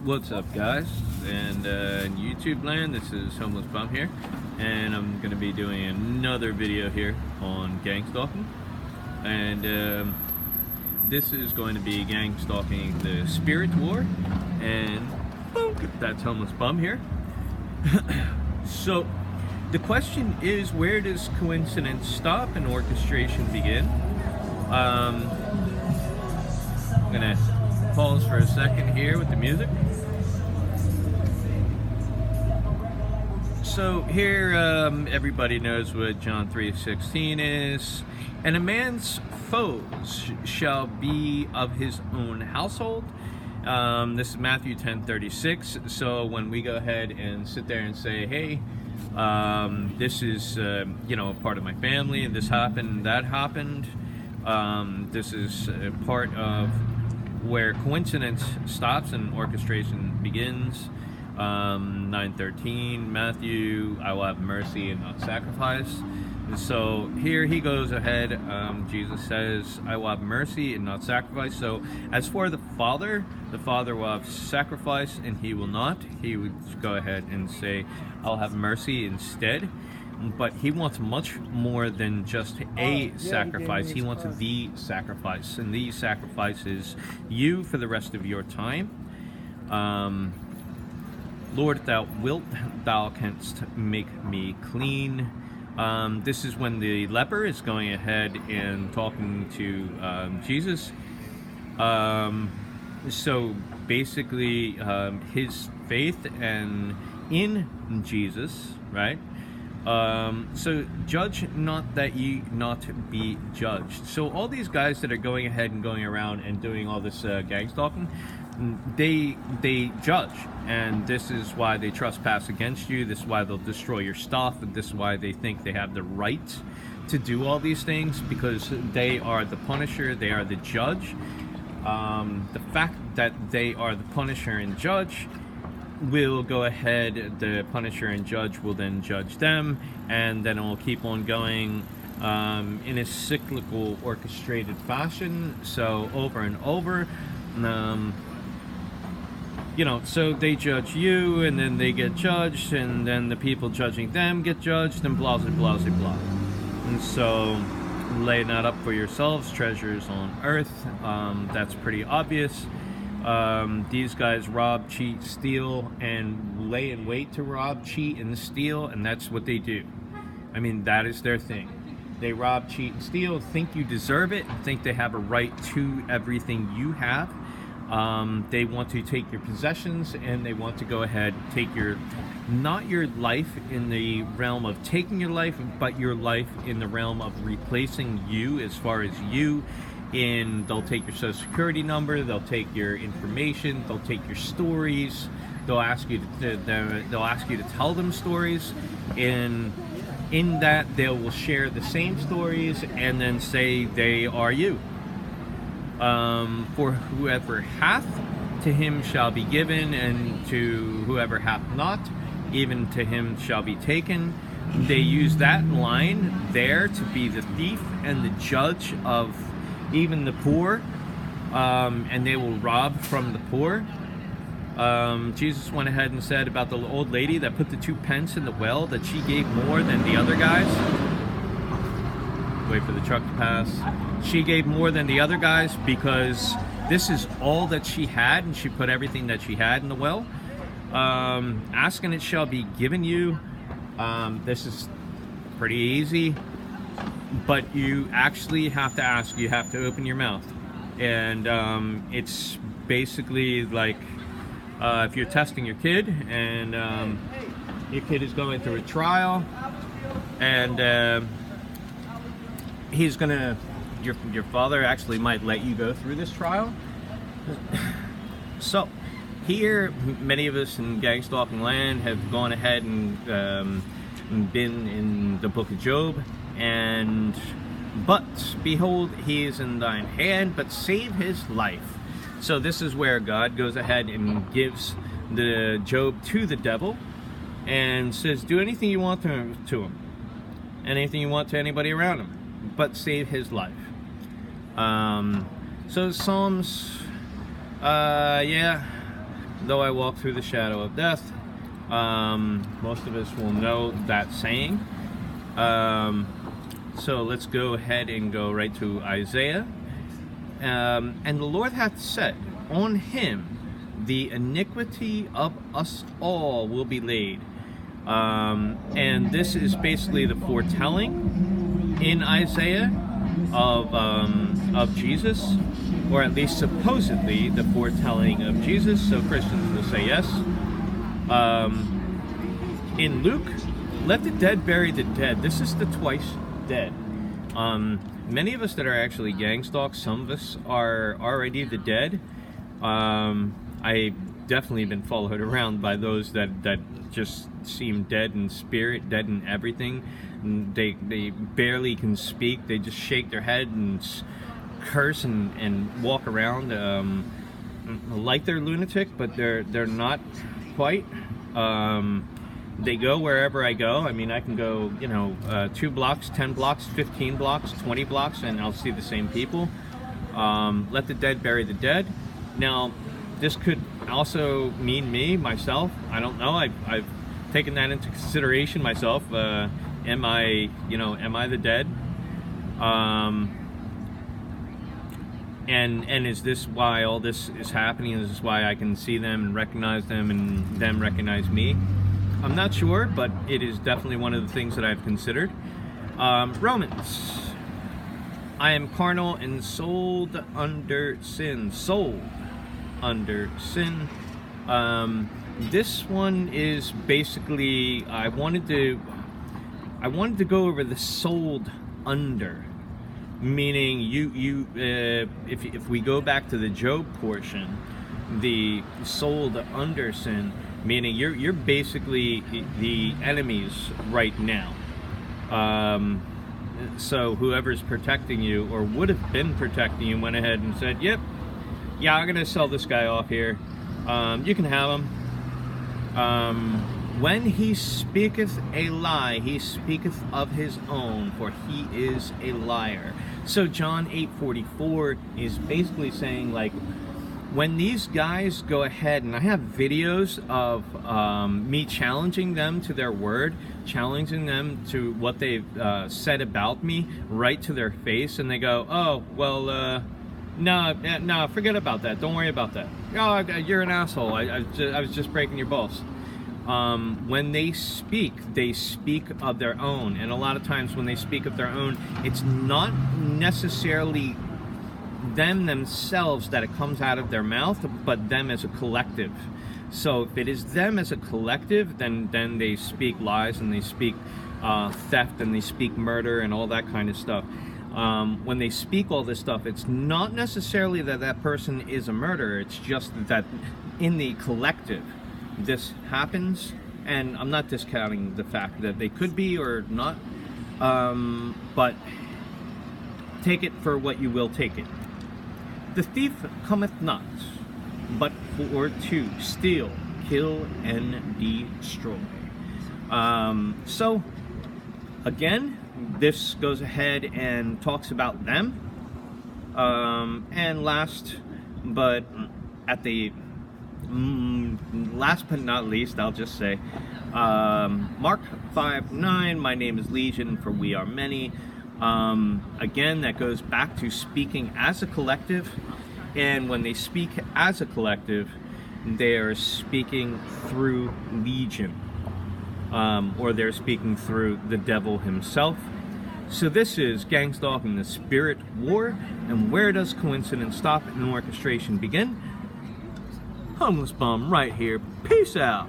What's up, guys? And in YouTube land, this is Homeless Bum here, and I'm going to be doing another video here on Gangstalking. And this is going to be Gangstalking the Spirit War, and boom, that's Homeless Bum here. So, the question is, where does coincidence stop and orchestration begin? I'm going to pause for a second here with the music. So here, everybody knows what John 3:16 is. And a man's foes shall be of his own household. This is Matthew 10:36. So when we go ahead and sit there and say, hey, this is, part of my family, and this happened, that happened, this is part of where coincidence stops and orchestration begins. 9:13, Matthew, I will have mercy and not sacrifice. And so here he goes ahead, Jesus says, I will have mercy and not sacrifice. So as for the Father will have sacrifice and he will not. He would go ahead and say, I'll have mercy instead. But he wants much more than just a sacrifice. He wants the sacrifice. And the sacrifice is you for the rest of your time. Lord, thou wilt, thou canst make me clean. This is when the leper is going ahead and talking to Jesus. So basically, his faith and in Jesus, right? So judge not that ye not be judged. So all these guys that are going ahead and going around and doing all this gang stalking, they judge, and this is why they trespass against you. This is why they'll destroy your stuff, and this is why they think they have the right to do all these things, because they are the punisher, they are the judge. The fact that they are the punisher and judge will go ahead, the punisher and judge will then judge them, and then it will keep on going in a cyclical, orchestrated fashion. So over and over, so they judge you, and then they get judged, and then the people judging them get judged, and blah, blah, blah, blah. And so lay not up for yourselves treasures on earth. That's pretty obvious. These guys rob, cheat, steal, and lay in wait to rob, cheat, and steal, and that's what they do. I mean, that is their thing. They rob, cheat, and steal, think you deserve it, think they have a right to everything you have. They want to take your possessions, and they want to go ahead and take not your life in the realm of taking your life, but your life in the realm of replacing you as far as you. They'll take your social security number, they'll take your information, they'll take your stories, they'll ask you to tell them stories. In that, they will share the same stories and then say they are you. For whoever hath, to him shall be given, and to whoever hath not, even to him shall be taken. They use that line there to be the thief and the judge of even the poor, and they will rob from the poor. Jesus went ahead and said about the old lady that put the 2 pence in the well that she gave more than the other guys. Wait for the truck to pass. She gave more than the other guys because this is all that she had, and she put everything that she had in the well. Ask and it shall be given you. This is pretty easy, but you actually have to ask. You have to open your mouth, and it's basically like if you're testing your kid, and your kid is going through a trial, and he's gonna, your father actually might let you go through this trial. So here, many of us in Gangstalking land have gone ahead and been in the book of Job, but behold, he is in thine hand, but save his life. So this is where God goes ahead and gives the Job to the devil and says, do anything you want to him, anything you want to anybody around him, but save his life. So Psalms, though I walk through the shadow of death. Most of us will know that saying. So let's go ahead and go right to Isaiah. And the Lord hath said, on him the iniquity of us all will be laid. And this is basically the foretelling in Isaiah of Jesus, or at least supposedly the foretelling of Jesus. So Christians will say yes. In Luke, let the dead bury the dead. This is the twice dead. Many of us that are actually gangstalked, some of us are already the dead. I've definitely been followed around by those that just seem dead in spirit, dead in everything. They barely can speak. They just shake their head and curse and walk around like they're lunatic, but they're not quite. They go wherever I go. I mean, I can go, 2 blocks, 10 blocks, 15 blocks, 20 blocks, and I'll see the same people. Let the dead bury the dead. Now, this could also mean me, myself. I don't know. I've taken that into consideration myself. Am I the dead? And is this why all this is happening? Is this why I can see them and recognize them and them recognize me? I'm not sure, but it is definitely one of the things that I've considered. Romans. I am carnal and sold under sin. Sold under sin. This one is basically, I wanted to go over the sold under, meaning if we go back to the Job portion, the sold under sin, meaning you're basically the enemies right now. So whoever's protecting you or would have been protecting you went ahead and said, yep, yeah, I'm gonna sell this guy off here. You can have him. When he speaketh a lie, he speaketh of his own, for he is a liar. So John 8:44 is basically saying, like, when these guys go ahead, and I have videos of me challenging them to their word, challenging them to what they've said about me right to their face, and they go, oh, well, no, forget about that. Don't worry about that. Oh, you're an asshole. I was just breaking your balls. When they speak of their own. And a lot of times when they speak of their own, it's not necessarily them themselves that it comes out of their mouth, but them as a collective. So if it is them as a collective, then they speak lies and they speak theft and they speak murder and all that kind of stuff. When they speak all this stuff, it's not necessarily that person is a murderer. It's just that in the collective, this happens, and I'm not discounting the fact that they could be or not, but take it for what you will take it. The thief cometh not, but for to steal, kill, and destroy. So, again, this goes ahead and talks about them. And last but not least, I'll just say, Mark 5:9, my name is Legion, for we are many. Again, that goes back to speaking as a collective, and when they speak as a collective, they are speaking through Legion, or they're speaking through the devil himself. So this is Gangstalking, the Spirit War, and where does coincidence stop and orchestration begin? Homeless Bum right here. Peace out.